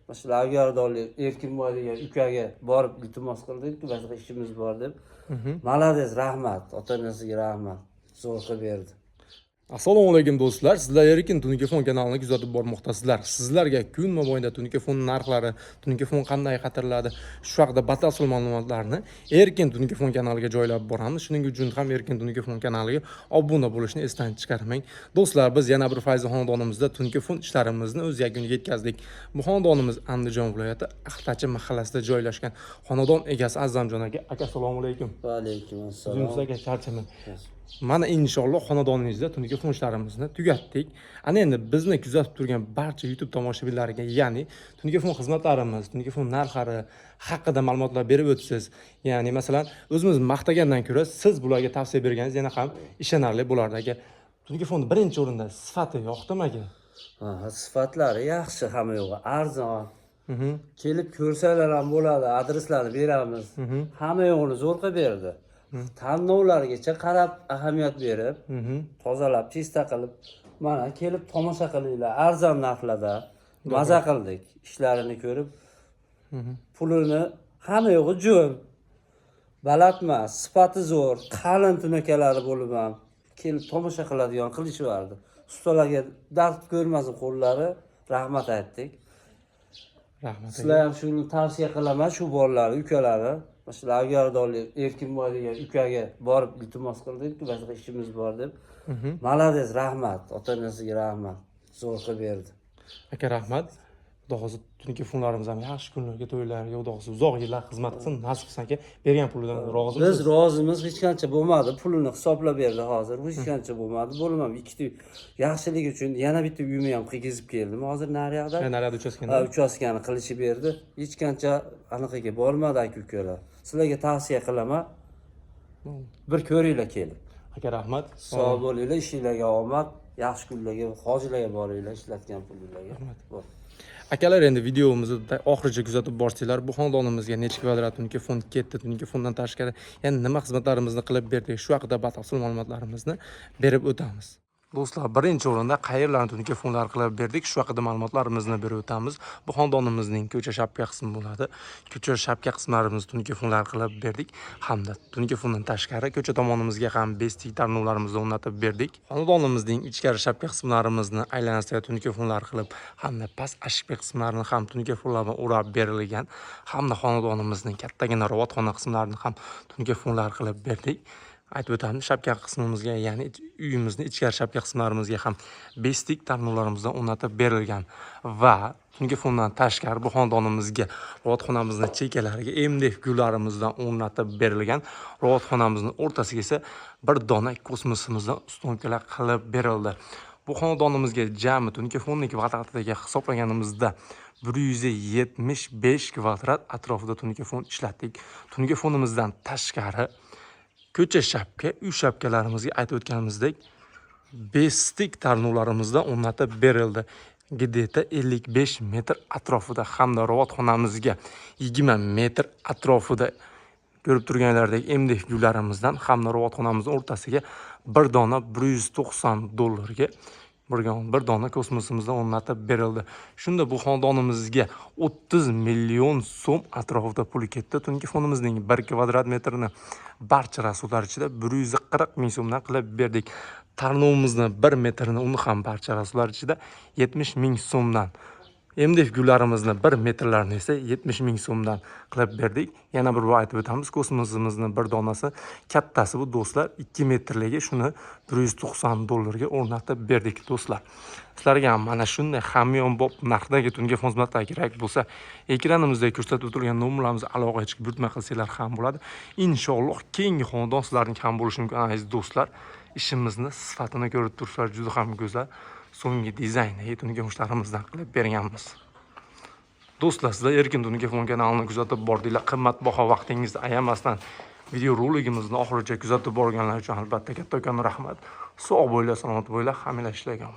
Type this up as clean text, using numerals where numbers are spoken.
Masalan, Agardonlik Erkinboy degan ukaga borib iltimos qildik, boshqa ishimiz bor deb. Malades, rahmat, ota-onasiga rahmat. Zo'r qilib berdi. Assalomu alaykum do'stlar. Sizlar Erkin Tunikefon kanalini kuzatib bormoqdasizlar. Sizlarga kun mobaynida Tunikefon narxlari, Tunikefon qanday qatirladi, shu haqida batafsil ma'lumotlarni Erkin Tunikefon kanaliga joylab boramiz. Shuning uchun ham Erkin Tunikefon kanaliga obuna bo'lishni esdan chiqarmang. Do'stlar, biz yana bir fayzli xonadonimizda Tunikefon ishlarimizni o'z yakuniga yetkazdik. Bu xonadonimiz Andijon viloyati Axtachi mahallasida joylashgan. Xonadon egasi Azzamjon aka. Assalomu alaykum. Va alaykum assalom. Uzun aka charchaman. Mana inshaalloh xonadoningizda Tunikefon ishlarimizni tugatdik. Ana endi bizni kuzatib turgan barcha YouTube tomoshabinlariga, ya'ni Tunikefon xizmatlarimiz, Tunikefon narxlari haqida ma'lumotlar berib o'tsiz. Ya'ni masalan, o'zimiz maqtagandan ko'ra siz bularga tavsiya berganingiz yana ham ishonarli bo'lardi aka. Tunikefonni birinchi o'rinda sifati yoqdimi aka? Ha, sifatlari yaxshi, hamma yo'g'i arzon. Kelib ko'rsalar ham bo'ladi, adreslarni beramiz. Hamma yo'g'ini zo'r qilib berdi. Tanlovlargacha qarab ahamiyat berib, tozalab, chista qilib, mana kelib tomosha qilinglar, arzon narxlarda maza qildik. Ishlarini ko'rib, pulini hamma yo'g'i jo'n. Baland emas, sifati zo'r, qalin tunakalari bo'lib ham kelib tomosha qiladigan qilishvardi. Ustalarga dard ko'rmasin qo'llari, rahmat aytdik. Rahmat. Sizlar ham shuni tavsiya qilaman, shu bolalarni, ukalari. Masalan, Agardonlik Erkinboy degan ukaga borib iltimos qildik, boshqa ishimiz bor deb. Malades, rahmat, ota-onasiga rahmat. Zo'r qilib berdi. Aka rahmat. Xudo xohlasa Tunikefondlarimiz ham yaxshi kunlarga, to'ylarga, xudo xohlasa uzoq yillar xizmat qilsin, nasib qilsin aka. Bergan pulidan rozimisiz? Biz rozimiz, hech qancha bo'lmadi. Pulini hisoblab berdi hozir. Hech qancha bo'lmadi. Bo'lmam, ikkita yaxshilik uchun yana bitta uyimni ham qilgizib keldim. Hozir naryoqda. Naryoqda uchastkani. Uchastkani qilishib berdi. Hech qancha anaqaga bormadi aka-ukalar. Sizlarga tavsiya qilaman. Bir ko'ringlar kelib. Aka rahmat. Sog' bo'linglar, ishinglarga omad, yaxshi kunlarga, hojilarga boringlar, ishlatgan pulinglarga. Rahmat. Akalar, endi videomizni oxirigacha kuzatib borsanglar, bu xonadonimizga necha kvadrat Tunikefon ketdi, Tunikefondan tashqari yana nima xizmatlarimizni qilib berdik, shu haqida batafsil ma'lumotlarimizni berib o'tamiz. Do'stlar, birinchi o'rinda qayerlarni Tunikefonlar qilib berdik, shu haqida ma'lumotlarimizni berib o'tamiz. Bu xonadonimizning ko'cha shapka qismi bo'ladi. Ko'cha shapka qismlarimizni Tunikefonlar qilib berdik hamda Tunikefondan tashqari ko'cha tomonimizga ham bestik tarnovlarimizni o'rnatib berdik. Xonadonimizning ichkari shapka qismlarimizni aylanasiga Tunikefonlar qilib hamda past ashikpa qismlarini ham Tunikefonlar bilan o'rab berilgan, hamda xonadonimizning kattagina robotxona qismlarini ham Tunikefonlar qilib berdik. Aytib o'tamiz, shapka qismimizga, ya'ni uyimizni ichkari shapka qismlarimizga ham bestik tarnovlarimizdan o'rnatib berilgan va Tunikefondan tashqari bu xonadonimizga robotxonamizning chekalariga MDF gullarimizdan o'rnatib berilgan. Robotxonamizning o'rtasiga esa bir dona kosmosimizdan ustunkalar qilib berildi. Bu xonadonimizga jami Tunikefonni kvadratidagi hisoblaganimizda 175 kvadrat atrofida Tunikefon ishlatdik. Tunikefonimizdan tashqari ko'cha shapka, uy shapkalarimizga aytib o'tganimizdek bestik tarnovlarimizdan o'rnatib berildi. Gideta 55 metr atrofida hamda robotxonamizga 20 metr atrofida ko'rib turganlardek MDF gullarimizdan hamda robotxonamizning o'rtasiga bir dona $190 bir dona kosmosimizdan o'rnatib berildi. Shunda bu xonadonimizga 30 million so'm atrofida pul ketdi. Tunikefonimizning 1 kvadrat metrini barcha rasudlar ichida 140 ming so'mdan qilib berdik. Tarnovimizni 1 metrini uni ham barcha rasudlar ichida 70 ming so'mdan. MDF gullarimizni 1 metrlarini esa 70 ming so'mdan qilib berdik. Yana bir bor aytib o'tamiz, kosmosimizni bir donasi kattasi bu do'stlar 2 metrligi, shuni $190 ga o'rnatib berdik do'stlar. Sizlarga ham mana shunday hamyonbop narxdagi Tunikefonlar xizmatlari kerak bo'lsa, ekranimizda ko'rsatib turgan nomerlarimizga aloqa chiqib buyurtma qilsanglar ham bo'ladi. Inshaalloh keyingi xonadon sizlarning ham bo'lishi mumkin aziz do'stlar. Ishimizni sifatini ko'rib turibsizlar, juda ham go'zal. So'nggi dizaynni Tunikefonlarimizdan qilib berganmiz. Do'stlar, sizlar Erkin Tunikefon kanalini kuzatib bordinglar. Qimmatbaho vaqtingizni ayamasdan video roligimizni oxirigacha kuzatib borganlar uchun albatta kattakon rahmat. Sog' bo'linglar, salomat bo'linglar, hammalar ishlagan.